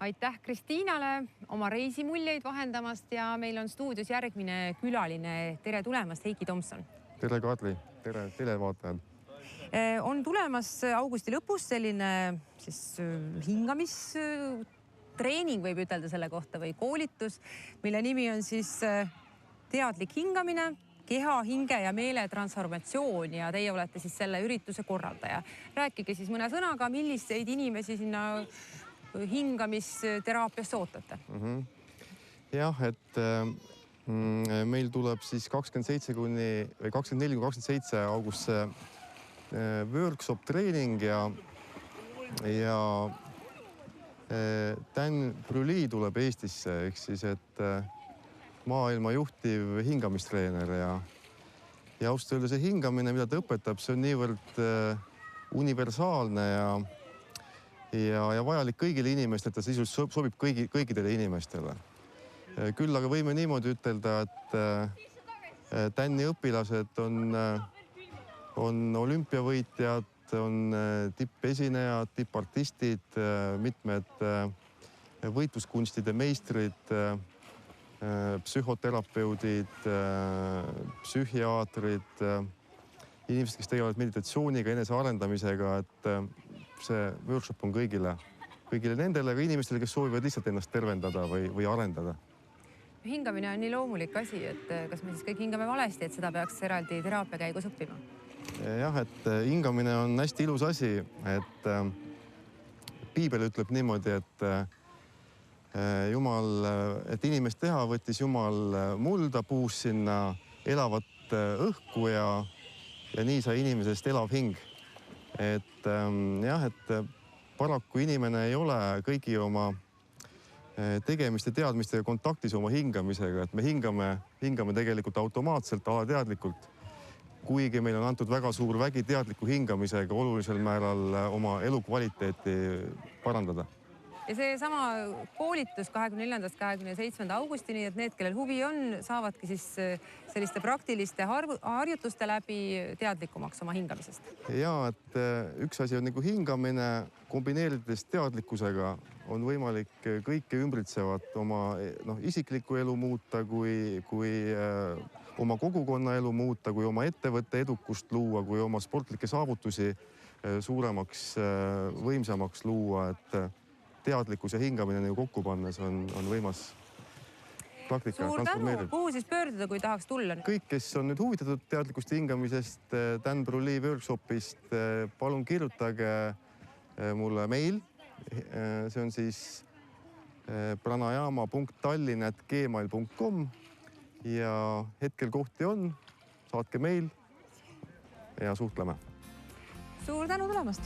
Aitäh Kristiinale oma reisimuljeid vahendamast ja meil on stuudios järgmine külaline. Tere tulemast, Heiki Tomson. Tere, Kadri. Tere, televaatajad. On tulemas augusti lõpus selline hingamistreening, võib ütelda selle kohta, või koolitus, mille nimi on teadlik hingamine, keha, hinge ja meele transformatsioon ja teie olete selle ürituse korraldaja. Rääkige mõne sõnaga, milliseid inimesi sinna hingamisteraapiasse ootate? Jah, et meil tuleb 24–27 august workshop treening ja Dan Brüli tuleb Eestisse, ehk et maailma juhtiv hingamistreener ja ausalt öelda see hingamine, mida ta õpetab, see on niivõrd universaalne ja vajalik kõigile inimestele, et ta sisuliselt sobib kõikidele inimestele. Küll aga võime niimoodi ütelda, et Tänni õpilased on olümpiavõitjad, on tippesinejad, tippartistid, mitmed võitluskunstide meistrid, psühhoterapeudid, psühhiaatrid, inimesed, kes tegelevad meditatsiooniga, enesearendamisega, et see workshop on kõigile nendele inimestele, kes soovivad lihtsalt ennast tervendada või arendada. Hingamine on nii loomulik asi, et kas me kõik hingame valesti, et seda peaks eraldi teraapia käigus õppima? Jah, et hingamine on hästi ilus asi, et Piibel ütleb niimoodi, et inimest teha võttis Jumal mulda, puus sinna elavat õhku ja nii sai inimesest elav hing. Et paraku inimene ei ole kõigi oma tegemiste teadmistega kontaktis oma hingamisega, et me hingame tegelikult automaatselt, alateadlikult, kuigi meil on antud väga suur vägi teadliku hingamisega olulisel määral oma elukvaliteeti parandada. Ja see sama koolitus 24.–27. augustini, et need, kellel huvi on, saavadki selliste praktiliste harjutuste läbi teadlikumaks oma hingamisest. Ja, et üks asi on nagu hingamine, kombineerides teadlikkusega on võimalik kõike ümbritsevat oma isiklikku elu muuta, kui oma kogukonna elu muuta, kui oma ettevõtte edukust luua, kui oma sportlikke saavutusi suuremaks, võimsamaks luua, et teadlikkus ja hingamine kokku pannes on võimas praktika. Suur tänu, kuhu pöörduda, kui tahaks tulla? Kõik, kes on nüüd huvitatud teadlikust hingamisest, Dan Brüli workshopist, palun kirjutage mulle meil. See on pranayama.tallinn@gmail.com ja hetkel kohti on, saatke meil ja suhtleme. Suur tänu tulemast!